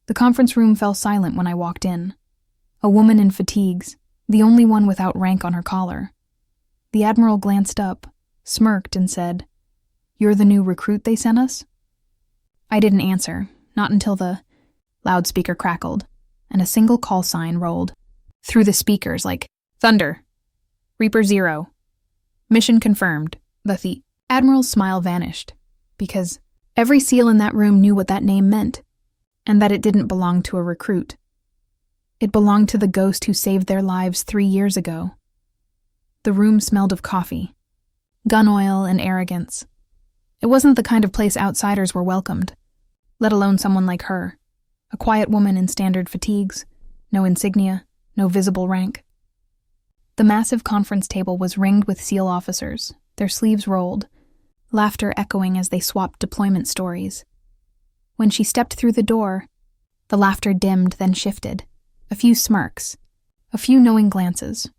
The conference room fell silent when I walked in. A woman in fatigues, the only one without rank on her collar. The Admiral glanced up, smirked, and said, "You're the new recruit they sent us?" I didn't answer, not until the loudspeaker crackled, and a single call sign rolled through the speakers like, "Thunder! Reaper 0. Mission confirmed." The Admiral's smile vanished, because every SEAL in that room knew what that name meant, and that it didn't belong to a recruit. It belonged to the ghost who saved their lives 3 years ago. The room smelled of coffee, gun oil, and arrogance. It wasn't the kind of place outsiders were welcomed, let alone someone like her, a quiet woman in standard fatigues, no insignia, no visible rank. The massive conference table was ringed with SEAL officers, their sleeves rolled, laughter echoing as they swapped deployment stories. When she stepped through the door, the laughter dimmed, then shifted. A few smirks, a few knowing glances.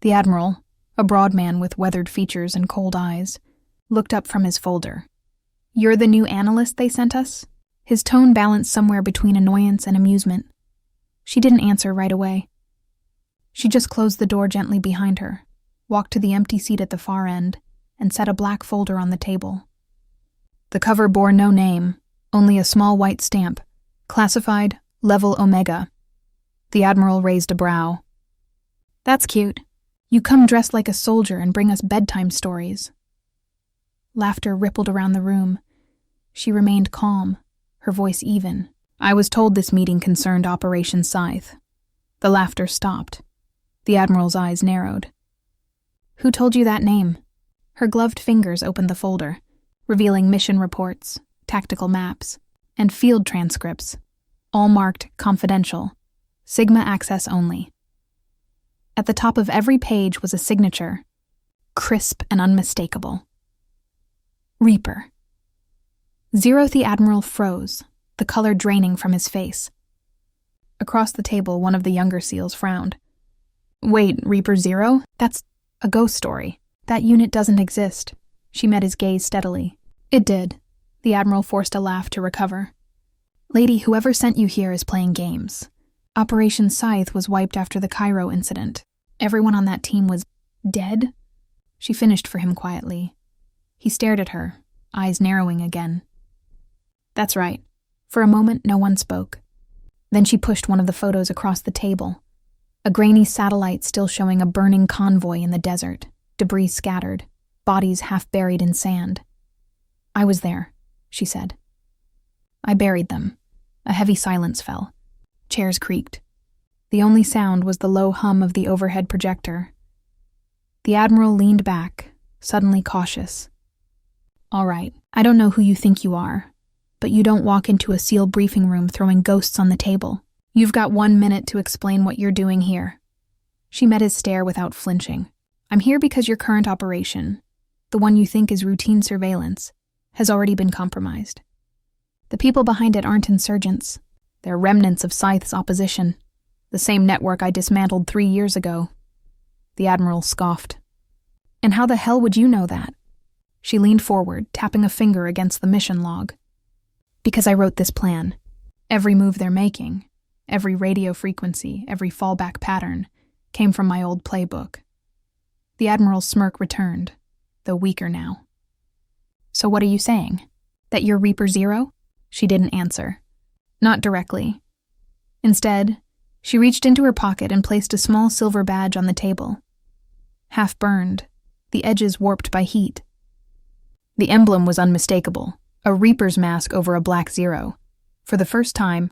The Admiral, a broad man with weathered features and cold eyes, looked up from his folder. "You're the new analyst they sent us?" His tone balanced somewhere between annoyance and amusement. She didn't answer right away. She just closed the door gently behind her, walked to the empty seat at the far end, and set a black folder on the table. The cover bore no name, only a small white stamp, classified Level Omega. The Admiral raised a brow. "That's cute. You come dressed like a soldier and bring us bedtime stories." Laughter rippled around the room. She remained calm, her voice even. "I was told this meeting concerned Operation Scythe." The laughter stopped. The Admiral's eyes narrowed. "Who told you that name?" Her gloved fingers opened the folder, revealing mission reports, tactical maps, and field transcripts, all marked confidential, Sigma access only. At the top of every page was a signature, crisp and unmistakable. Reaper. Zero. The Admiral froze, the color draining from his face. Across the table, one of the younger SEALs frowned. "Wait, Reaper 0? That's a ghost story. That unit doesn't exist." She met his gaze steadily. "It did." The Admiral forced a laugh to recover. "Lady, whoever sent you here is playing games. Operation Scythe was wiped after the Cairo incident. Everyone on that team was dead." She finished for him quietly. He stared at her, eyes narrowing again. "That's right." For a moment, no one spoke. Then she pushed one of the photos across the table. A grainy satellite still showing a burning convoy in the desert, debris scattered, bodies half buried in sand. "I was there," she said. "I buried them." A heavy silence fell. Chairs creaked. The only sound was the low hum of the overhead projector. The Admiral leaned back, suddenly cautious. "All right, I don't know who you think you are, but you don't walk into a SEAL briefing room throwing ghosts on the table. You've got 1 minute to explain what you're doing here." She met his stare without flinching. "I'm here because your current operation, the one you think is routine surveillance, has already been compromised. The people behind it aren't insurgents. They're remnants of Scythe's opposition, the same network I dismantled 3 years ago." The Admiral scoffed. "And how the hell would you know that?" She leaned forward, tapping a finger against the mission log. "Because I wrote this plan. Every move they're making, every radio frequency, every fallback pattern, came from my old playbook." The Admiral's smirk returned, though weaker now. "So what are you saying? That you're Reaper 0? She didn't answer. Not directly. Instead, she reached into her pocket and placed a small silver badge on the table. Half burned, the edges warped by heat. The emblem was unmistakable, a Reaper's mask over a black 0. For the first time,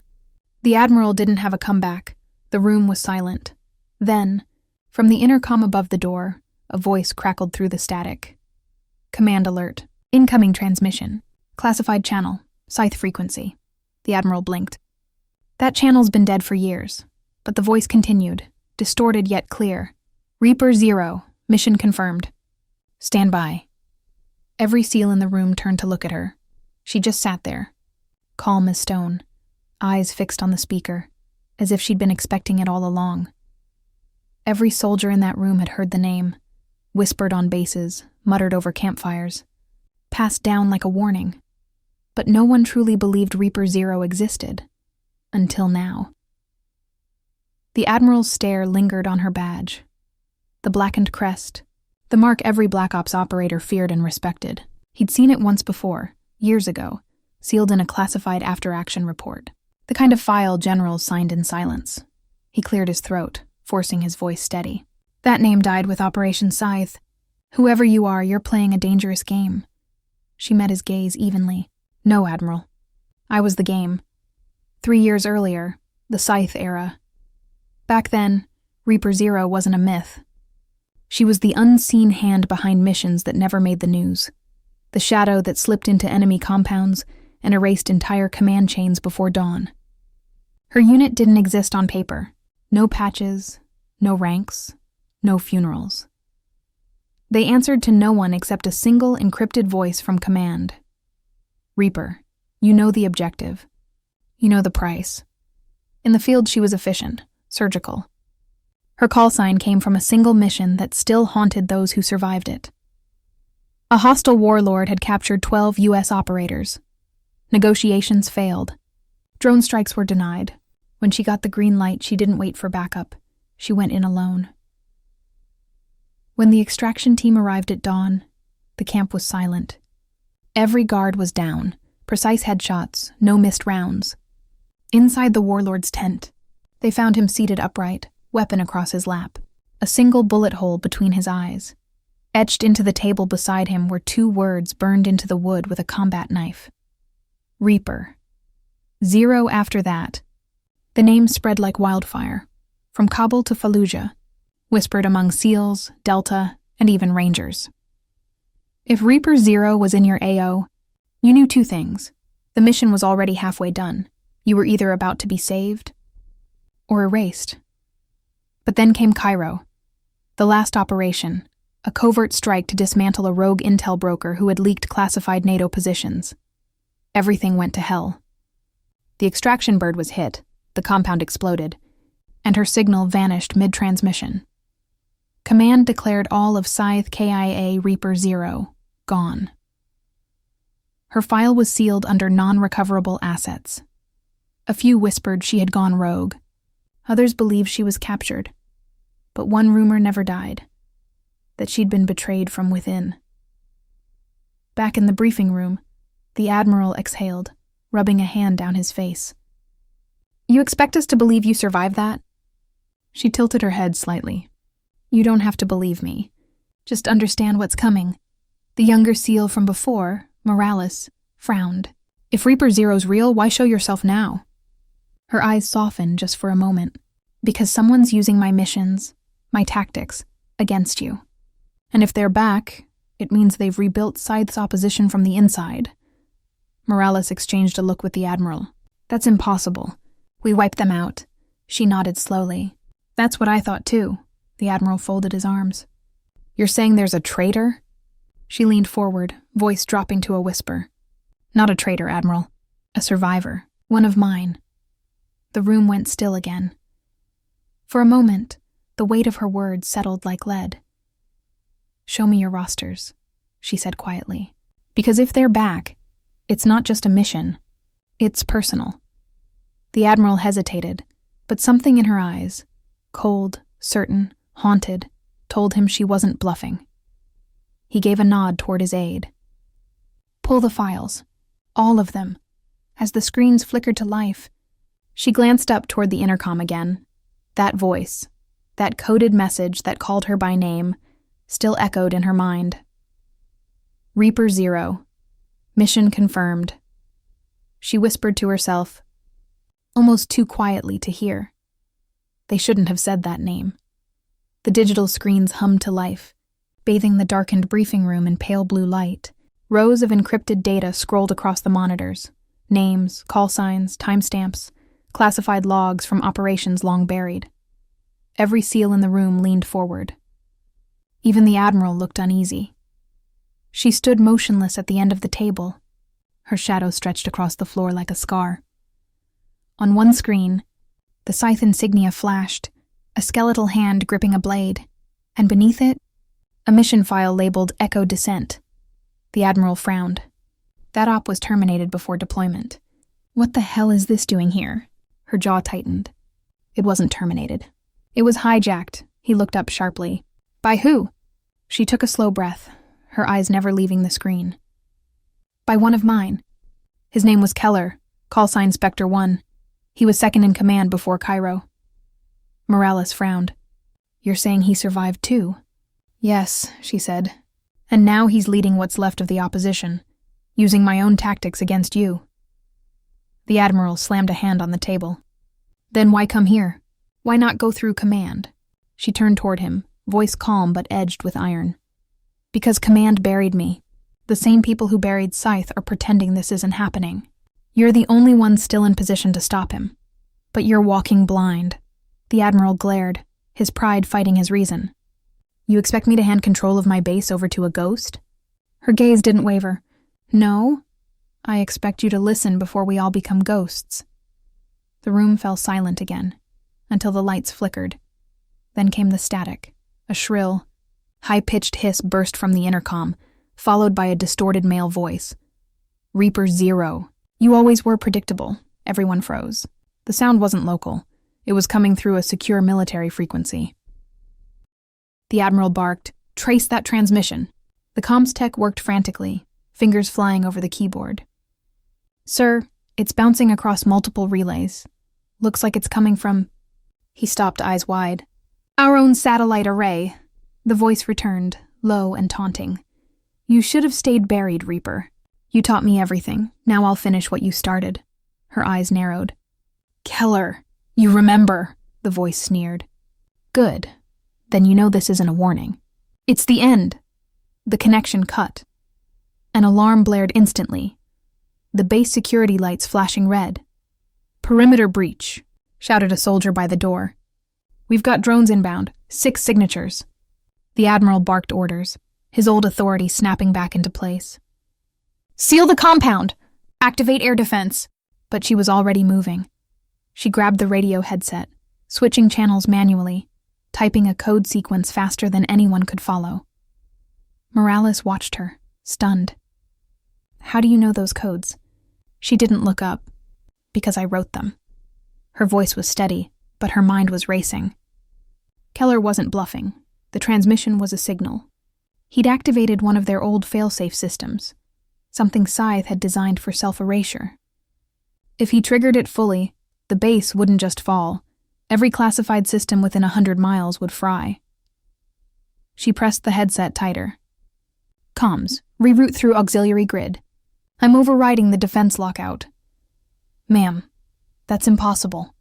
the Admiral didn't have a comeback. The room was silent. Then, from the intercom above the door, a voice crackled through the static. "Command alert. Incoming transmission. Classified channel. Scythe frequency." The Admiral blinked. That channel's been dead for years, but the voice continued, distorted yet clear. "Reaper 0. Mission confirmed. Stand by." Every SEAL in the room turned to look at her. She just sat there, calm as stone, eyes fixed on the speaker, as if she'd been expecting it all along. Every soldier in that room had heard the name, whispered on bases, muttered over campfires, passed down like a warning. But no one truly believed Reaper 0 existed, Until now. The Admiral's stare lingered on her badge. The blackened crest, the mark every Black Ops operator feared and respected. He'd seen it once before, years ago, sealed in a classified after-action report. The kind of file generals signed in silence. He cleared his throat, forcing his voice steady. That name died with Operation Scythe. Whoever you are, you're playing a dangerous game. She met his gaze evenly. No, Admiral. I was the game. 3 years earlier, the Scythe era. Back then, Reaper Zero wasn't a myth. She was the unseen hand behind missions that never made the news. The shadow that slipped into enemy compounds and erased entire command chains before dawn. Her unit didn't exist on paper. No patches, no ranks, no funerals. They answered to no one except a single encrypted voice from command. Reaper, you know the objective. You know the price. In the field, she was efficient, surgical. Her call sign came from a single mission that still haunted those who survived it. A hostile warlord had captured 12 U.S. operators. Negotiations failed. Drone strikes were denied. When she got the green light, she didn't wait for backup. She went in alone. When the extraction team arrived at dawn, the camp was silent. Every guard was down, precise headshots, no missed rounds. Inside the warlord's tent, they found him seated upright, weapon across his lap, a single bullet hole between his eyes. Etched into the table beside him were 2 words burned into the wood with a combat knife. Reaper. 0 after that. The name spread like wildfire, from Kabul to Fallujah, whispered among SEALs, Delta, and even Rangers. If Reaper Zero was in your AO, you knew 2 things. The mission was already halfway done. You were either about to be saved or erased. But then came Cairo, the last operation, a covert strike to dismantle a rogue intel broker who had leaked classified NATO positions. Everything went to hell. The extraction bird was hit, the compound exploded, and her signal vanished mid-transmission. Command declared all of Scythe KIA Reaper Zero gone. Her file was sealed under non-recoverable assets. A few whispered she had gone rogue. Others believed she was captured. But one rumor never died, that she'd been betrayed from within. Back in the briefing room, the Admiral exhaled, rubbing a hand down his face. You expect us to believe you survived that? She tilted her head slightly. You don't have to believe me. Just understand what's coming. The younger SEAL from before, Morales, frowned. If Reaper Zero's real, why show yourself now? Her eyes softened just for a moment. Because someone's using my missions, my tactics, against you. And if they're back, it means they've rebuilt Scythe's opposition from the inside. Morales exchanged a look with the Admiral. That's impossible. We wiped them out. She nodded slowly. That's what I thought too. The Admiral folded his arms. You're saying there's a traitor? She leaned forward, voice dropping to a whisper. Not a traitor, Admiral. A survivor. One of mine. The room went still again. For a moment, the weight of her words settled like lead. Show me your rosters, she said quietly. Because if they're back, it's not just a mission. It's personal. The Admiral hesitated, but something in her eyes, cold, certain, haunted, told him she wasn't bluffing. He gave a nod toward his aide. Pull the files. All of them. As the screens flickered to life, she glanced up toward the intercom again. That voice, that coded message that called her by name, still echoed in her mind. Reaper Zero. Mission confirmed. She whispered to herself, almost too quietly to hear. They shouldn't have said that name. The digital screens hummed to life, bathing the darkened briefing room in pale blue light. Rows of encrypted data scrolled across the monitors. Names, call signs, timestamps, classified logs from operations long buried. Every SEAL in the room leaned forward. Even the Admiral looked uneasy. She stood motionless at the end of the table, her shadow stretched across the floor like a scar. On one screen, the Scythe insignia flashed, a skeletal hand gripping a blade, and beneath it, a mission file labeled Echo Descent. The Admiral frowned. That op was terminated before deployment. What the hell is this doing here? Her jaw tightened. It wasn't terminated. It was hijacked. He looked up sharply. By who? She took a slow breath, her eyes never leaving the screen. By one of mine. His name was Keller, call sign Spectre 1. He was second in command before Cairo. Morales frowned. You're saying he survived too? Yes, she said. And now he's leading what's left of the opposition, using my own tactics against you. The Admiral slammed a hand on the table. Then why come here? Why not go through command? She turned toward him, voice calm but edged with iron. Because command buried me. The same people who buried Scythe are pretending this isn't happening. You're the only one still in position to stop him. But you're walking blind. The Admiral glared, his pride fighting his reason. You expect me to hand control of my base over to a ghost? Her gaze didn't waver. No, I expect you to listen before we all become ghosts. The room fell silent again, until the lights flickered. Then came the static. A shrill, high-pitched hiss burst from the intercom, followed by a distorted male voice. Reaper 0. You always were predictable. Everyone froze. The sound wasn't local. It was coming through a secure military frequency. The Admiral barked, "Trace that transmission." The comms tech worked frantically, fingers flying over the keyboard. Sir, it's bouncing across multiple relays. Looks like it's coming from... He stopped, eyes wide. Our own satellite array. The voice returned, low and taunting. You should have stayed buried, Reaper. You taught me everything. Now I'll finish what you started. Her eyes narrowed. Keller, you remember, the voice sneered. Good. Then you know this isn't a warning. It's the end. The connection cut. An alarm blared instantly. The base security lights flashing red. Perimeter breach, shouted a soldier by the door. We've got drones inbound, 6 signatures. The Admiral barked orders, his old authority snapping back into place. Seal the compound! Activate air defense! But she was already moving. She grabbed the radio headset, switching channels manually, typing a code sequence faster than anyone could follow. Morales watched her, stunned. How do you know those codes? She didn't look up. Because I wrote them. Her voice was steady, but her mind was racing. Keller wasn't bluffing. The transmission was a signal. He'd activated one of their old failsafe systems, something Scythe had designed for self-erasure. If he triggered it fully, the base wouldn't just fall. Every classified system within 100 miles would fry. She pressed the headset tighter. Comms, reroute through auxiliary grid. I'm overriding the defense lockout. Ma'am, that's impossible.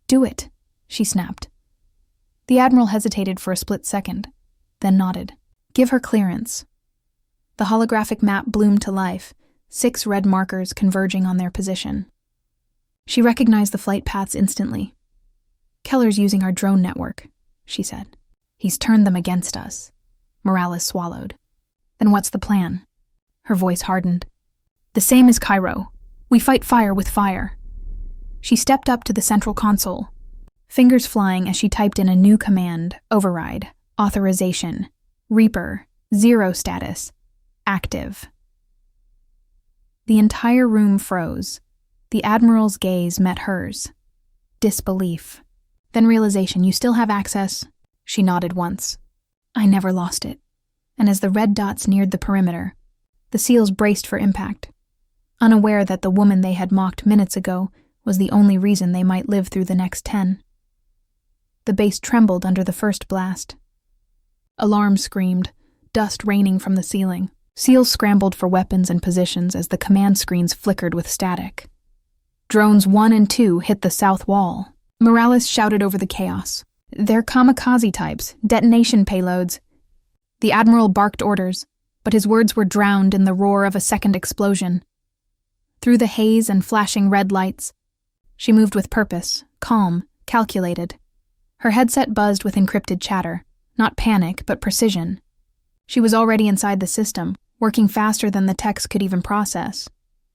Do it, she snapped. The Admiral hesitated for a split second, then nodded. Give her clearance. The holographic map bloomed to life, 6 red markers converging on their position. She recognized the flight paths instantly. Keller's using our drone network, she said. He's turned them against us. Morales swallowed. Then what's the plan? Her voice hardened. The same as Cairo. We fight fire with fire. She stepped up to the central console, fingers flying as she typed in a new command, override, authorization, Reaper, 0 status, active. The entire room froze. The Admiral's gaze met hers. Disbelief. Then realization, you still have access. She nodded once. I never lost it. And as the red dots neared the perimeter, the SEALs braced for impact, unaware that the woman they had mocked minutes ago was the only reason they might live through the next 10. The base trembled under the first blast. Alarms screamed, dust raining from the ceiling. SEALs scrambled for weapons and positions as the command screens flickered with static. Drones 1 and 2 hit the south wall. Morales shouted over the chaos. They're kamikaze types, detonation payloads. The Admiral barked orders, but his words were drowned in the roar of a second explosion. Through the haze and flashing red lights, she moved with purpose, calm, calculated. Her headset buzzed with encrypted chatter, not panic, but precision. She was already inside the system, working faster than the techs could even process.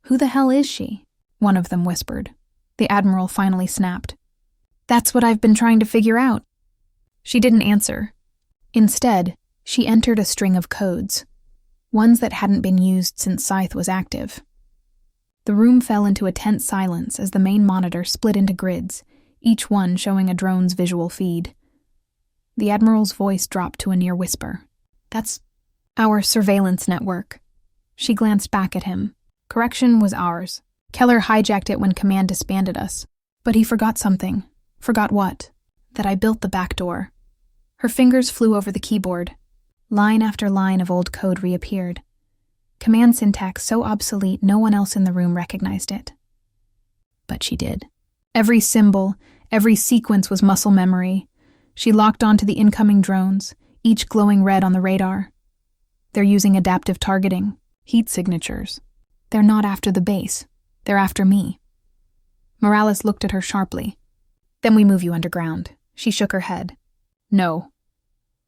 Who the hell is she? One of them whispered. The Admiral finally snapped. That's what I've been trying to figure out. She didn't answer. Instead, she entered a string of codes, ones that hadn't been used since Scythe was active. The room fell into a tense silence as the main monitor split into grids, each one showing a drone's visual feed. The Admiral's voice dropped to a near whisper. "That's our surveillance network." She glanced back at him. "Correction was ours. Keller hijacked it when Command disbanded us. But he forgot something." "Forgot what?" "That I built the back door." Her fingers flew over the keyboard. Line after line of old code reappeared. Command syntax so obsolete no one else in the room recognized it. But she did. Every symbol, every sequence was muscle memory. She locked onto the incoming drones, each glowing red on the radar. "They're using adaptive targeting, heat signatures. They're not after the base. They're after me." Morales looked at her sharply. "Then we move you underground." She shook her head. "No.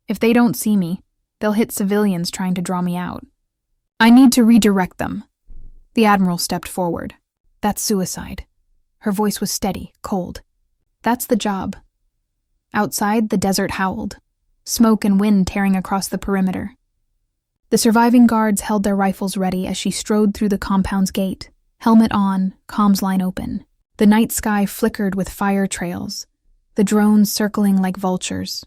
If they don't see me, they'll hit civilians trying to draw me out. I need to redirect them." The Admiral stepped forward. "That's suicide." Her voice was steady, cold. "That's the job." Outside, the desert howled, smoke and wind tearing across the perimeter. The surviving guards held their rifles ready as she strode through the compound's gate, helmet on, comms line open. The night sky flickered with fire trails, the drones circling like vultures.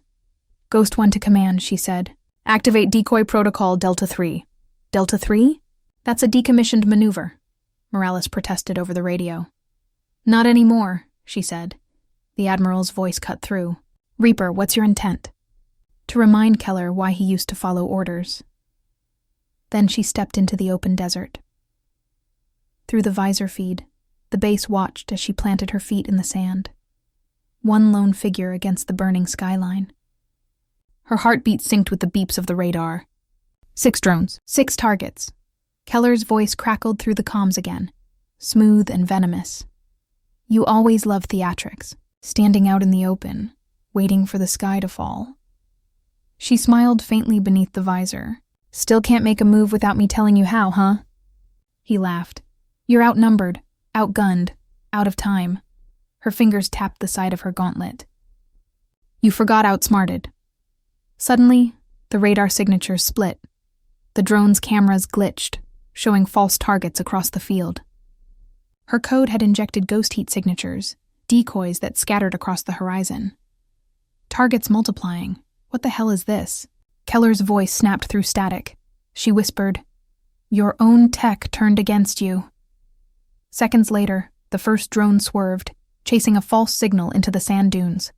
"Ghost 1 to command," she said. "Activate decoy protocol Delta 3. "Delta 3? That's a decommissioned maneuver," Morales protested over the radio. "Not anymore," she said. The Admiral's voice cut through. "Reaper, what's your intent?" To remind Keller why he used to follow orders. Then she stepped into the open desert. Through the visor feed, the base watched as she planted her feet in the sand. One lone figure against the burning skyline. Her heartbeat synced with the beeps of the radar. 6 drones, 6 targets. Keller's voice crackled through the comms again, smooth and venomous. "You always love theatrics, standing out in the open, waiting for the sky to fall." She smiled faintly beneath the visor. "Still can't make a move without me telling you how, huh?" He laughed. "You're outnumbered, outgunned, out of time." Her fingers tapped the side of her gauntlet. "You forgot outsmarted." Suddenly, the radar signatures split. The drone's cameras glitched, showing false targets across the field. Her code had injected ghost heat signatures, decoys that scattered across the horizon. Targets multiplying. What the hell is this? Keller's voice snapped through static. She whispered, "Your own tech turned against you." Seconds later, the first drone swerved, chasing a false signal into the sand dunes.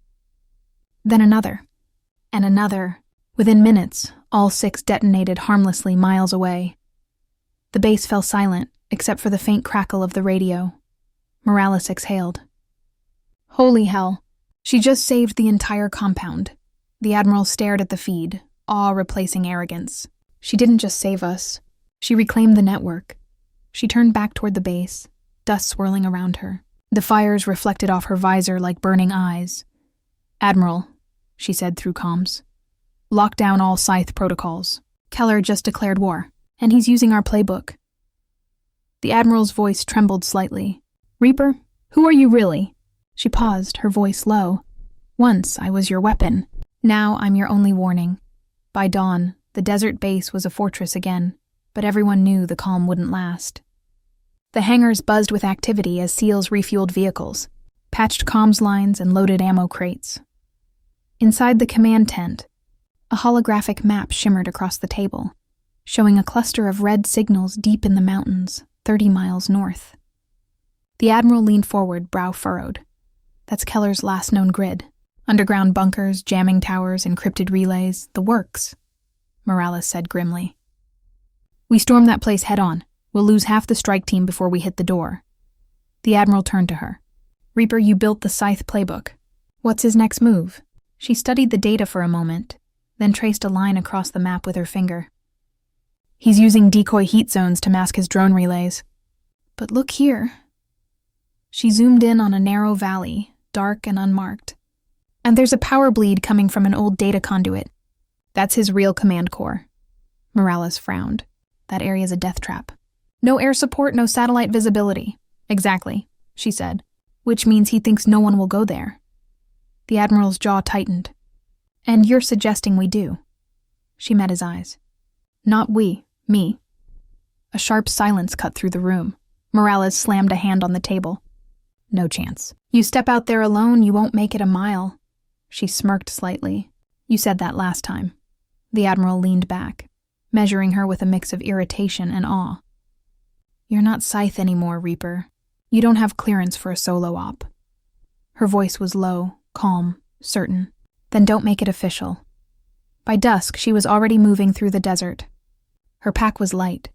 Then another, and another. Within minutes, all 6 detonated harmlessly miles away. The base fell silent, except for the faint crackle of the radio. Morales exhaled. Holy hell. She just saved the entire compound. The Admiral stared at the feed, awe replacing arrogance. She didn't just save us. She reclaimed the network. She turned back toward the base, dust swirling around her. The fires reflected off her visor like burning eyes. "Admiral," she said through comms. "Lock down all Scythe protocols. Keller just declared war, and he's using our playbook." The Admiral's voice trembled slightly. "Reaper, who are you really?" She paused, her voice low. "Once I was your weapon. Now I'm your only warning." By dawn, the desert base was a fortress again, but everyone knew the calm wouldn't last. The hangars buzzed with activity as SEALs refueled vehicles, patched comms lines, and loaded ammo crates. Inside the command tent, a holographic map shimmered across the table, showing a cluster of red signals deep in the mountains, 30 miles north. The Admiral leaned forward, brow furrowed. "That's Keller's last known grid. Underground bunkers, jamming towers, encrypted relays, the works," Morales said grimly. "We storm that place head-on. We'll lose half the strike team before we hit the door." The Admiral turned to her. "Reaper, you built the Scythe playbook. What's his next move?" She studied the data for a moment, then traced a line across the map with her finger. "He's using decoy heat zones to mask his drone relays." "But look here." She zoomed in on a narrow valley, dark and unmarked. "And there's a power bleed coming from an old data conduit. That's his real command core." Morales frowned. "That area's a death trap. No air support, no satellite visibility." "Exactly," she said, "which means he thinks no one will go there." The Admiral's jaw tightened. "And you're suggesting we do?" She met his eyes. "Not we, me." A sharp silence cut through the room. Morales slammed a hand on the table. No chance. You step out there alone, you won't make it a mile. She smirked slightly. You said that last time. The Admiral leaned back, measuring her with a mix of irritation and awe. You're not Scythe anymore, Reaper. You don't have clearance for a solo op. Her voice was low, calm, certain. Then don't make it official. By dusk, she was already moving through the desert. Her pack was light.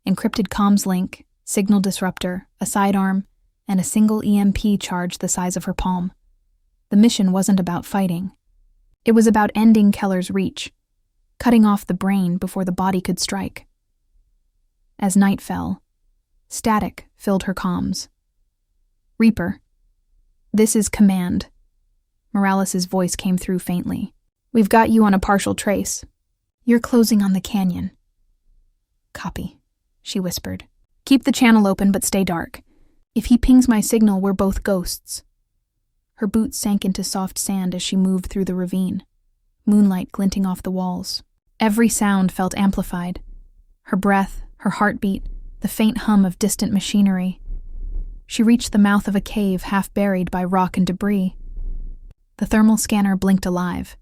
Encrypted comms link, signal disruptor, a sidearm, and a single EMP charge the size of her palm. The mission wasn't about fighting. It was about ending Keller's reach, cutting off the brain before the body could strike. As night fell, static filled her comms. Reaper, this is command. Morales' voice came through faintly. We've got you on a partial trace. You're closing on the canyon. Copy, she whispered. Keep the channel open, but stay dark. If he pings my signal, we're both ghosts. Her boots sank into soft sand as she moved through the ravine, moonlight glinting off the walls. Every sound felt amplified. Her breath, her heartbeat, the faint hum of distant machinery. She reached the mouth of a cave half buried by rock and debris. The thermal scanner blinked alive,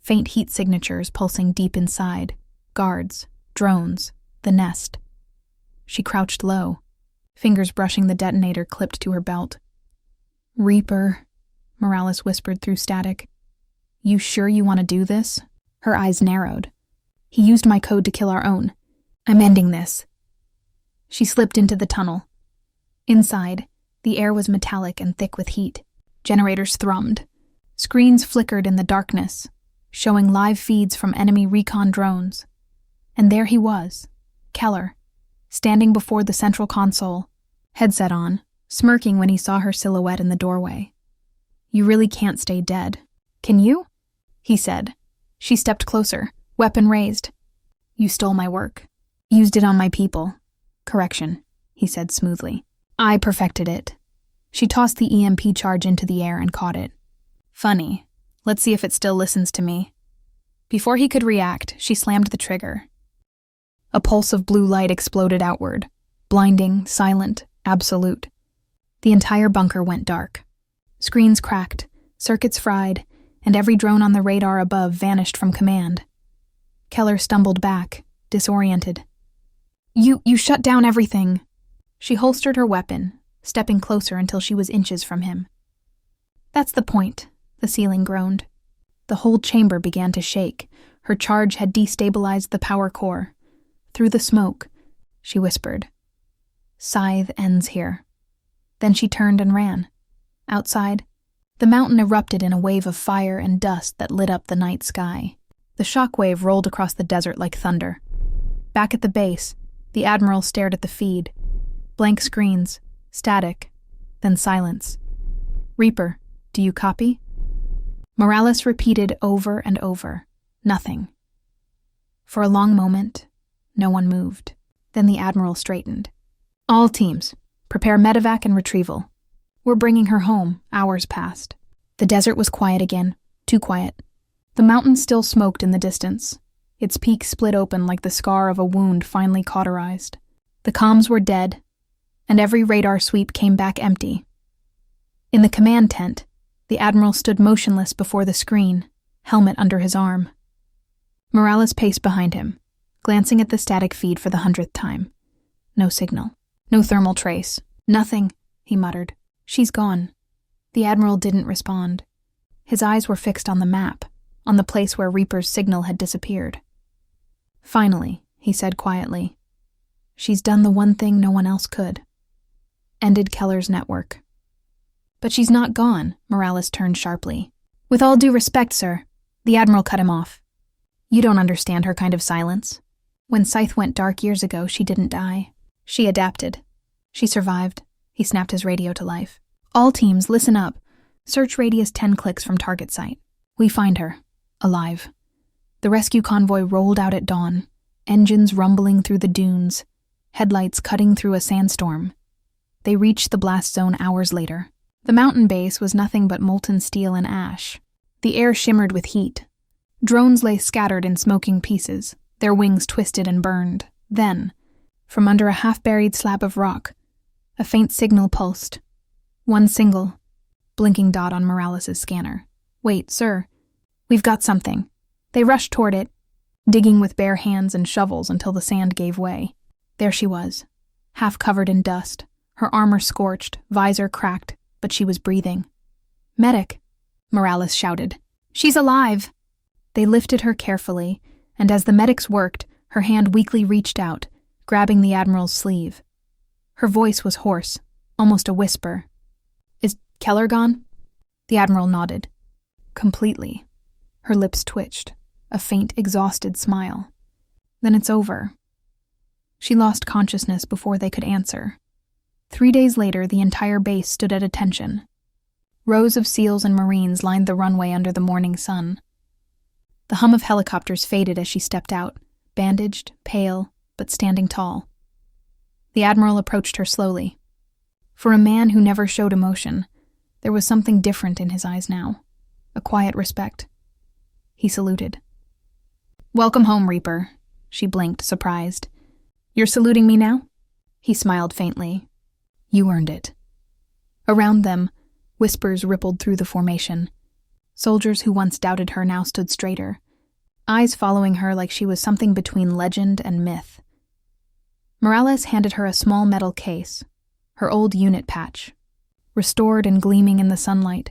faint heat signatures pulsing deep inside. Guards, drones, the nest. She crouched low, fingers brushing the detonator clipped to her belt. Reaper, Morales whispered through static. You sure you want to do this? Her eyes narrowed. He used my code to kill our own. I'm ending this. She slipped into the tunnel. Inside, the air was metallic and thick with heat. Generators thrummed. Screens flickered in the darkness, showing live feeds from enemy recon drones. And there he was, Keller, standing before the central console, headset on, smirking when he saw her silhouette in the doorway. You really can't stay dead. Can you? He said. She stepped closer, weapon raised. You stole my work. Used it on my people. Correction, he said smoothly. I perfected it. She tossed the EMP charge into the air and caught it. Funny. Let's see if it still listens to me. Before he could react, she slammed the trigger. A pulse of blue light exploded outward, blinding, silent, absolute. The entire bunker went dark. Screens cracked, circuits fried, and every drone on the radar above vanished from command. Keller stumbled back, disoriented. You shut down everything. She holstered her weapon, stepping closer until she was inches from him. That's the point, the ceiling groaned. The whole chamber began to shake. Her charge had destabilized the power core. Through the smoke, she whispered. Scythe ends here. Then she turned and ran. Outside, the mountain erupted in a wave of fire and dust that lit up the night sky. The shockwave rolled across the desert like thunder. Back at the base, the Admiral stared at the feed. Blank screens, static, then silence. Reaper, do you copy? Morales repeated over and over. Nothing. For a long moment, no one moved. Then the Admiral straightened. All teams, prepare medevac and retrieval. We're bringing her home. Hours passed. The desert was quiet again, too quiet. The mountain still smoked in the distance. Its peak split open like the scar of a wound finally cauterized. The comms were dead, and every radar sweep came back empty. In the command tent, the Admiral stood motionless before the screen, helmet under his arm. Morales paced behind him, glancing at the static feed for the 100th time. No signal. No thermal trace. Nothing, he muttered. She's gone. The Admiral didn't respond. His eyes were fixed on the map, on the place where Reaper's signal had disappeared. Finally, he said quietly, she's done the one thing no one else could. Ended Keller's network. But she's not gone, Morales turned sharply. With all due respect, sir, the Admiral cut him off. You don't understand her kind of silence. When Scythe went dark years ago, she didn't die. She adapted. She survived. He snapped his radio to life. All teams, listen up. Search radius 10 clicks from target site. We find her. Alive. The rescue convoy rolled out at dawn, engines rumbling through the dunes, headlights cutting through a sandstorm. They reached the blast zone hours later. The mountain base was nothing but molten steel and ash. The air shimmered with heat. Drones lay scattered in smoking pieces, their wings twisted and burned. Then, from under a half-buried slab of rock, A faint signal pulsed. One single, blinking dot on Morales' scanner. Wait, sir. We've got something. They rushed toward it, digging with bare hands and shovels until the sand gave way. There she was, half covered in dust, her armor scorched, visor cracked, but she was breathing. Medic, Morales shouted. She's alive! They lifted her carefully, and as the medics worked, her hand weakly reached out, grabbing the Admiral's sleeve. Her voice was hoarse, almost a whisper. Is Keller gone? The Admiral nodded. Completely. Her lips twitched, a faint, exhausted smile. Then it's over. She lost consciousness before they could answer. 3 days later, the entire base stood at attention. Rows of SEALs and Marines lined the runway under the morning sun. The hum of helicopters faded as she stepped out, bandaged, pale, but standing tall. The Admiral approached her slowly. For a man who never showed emotion, there was something different in his eyes now, a quiet respect. He saluted. Welcome home, Reaper, she blinked, surprised. You're saluting me now? He smiled faintly. You earned it. Around them, whispers rippled through the formation. Soldiers who once doubted her now stood straighter, eyes following her like she was something between legend and myth. Morales handed her a small metal case, her old unit patch, restored and gleaming in the sunlight,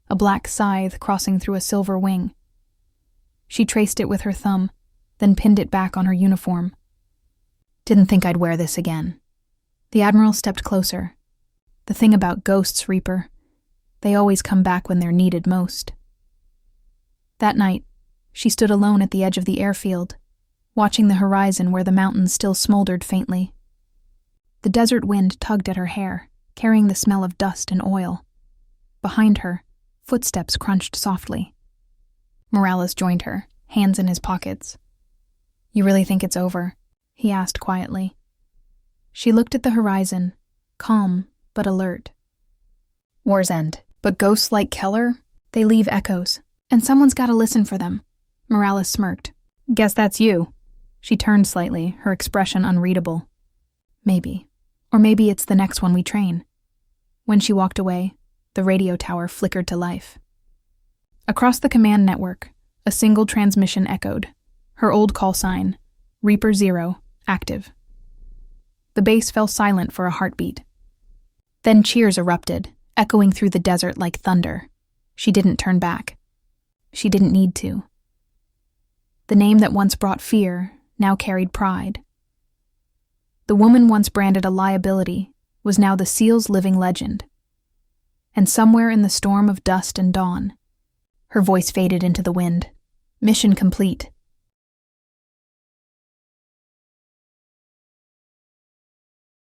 a black scythe crossing through a silver wing. She traced it with her thumb, then pinned it back on her uniform. Didn't think I'd wear this again. The Admiral stepped closer. The thing about ghosts, Reaper, they always come back when they're needed most. That night, she stood alone at the edge of the airfield, watching the horizon where the mountains still smoldered faintly. The desert wind tugged at her hair, carrying the smell of dust and oil. Behind her, footsteps crunched softly. Morales joined her, hands in his pockets. You really think it's over? He asked quietly. She looked at the horizon, calm but alert. War's end. But ghosts like Keller, they leave echoes, and someone's got to listen for them. Morales smirked. Guess that's you. She turned slightly, her expression unreadable. Maybe. Or maybe it's the next one we train. When she walked away, the radio tower flickered to life. Across the command network, a single transmission echoed. Her old call sign, Reaper 0, active. The base fell silent for a heartbeat. Then cheers erupted, echoing through the desert like thunder. She didn't turn back. She didn't need to. The name that once brought fear now carried pride. The woman once branded a liability was now the SEAL's living legend. And somewhere in the storm of dust and dawn, her voice faded into the wind. Mission complete.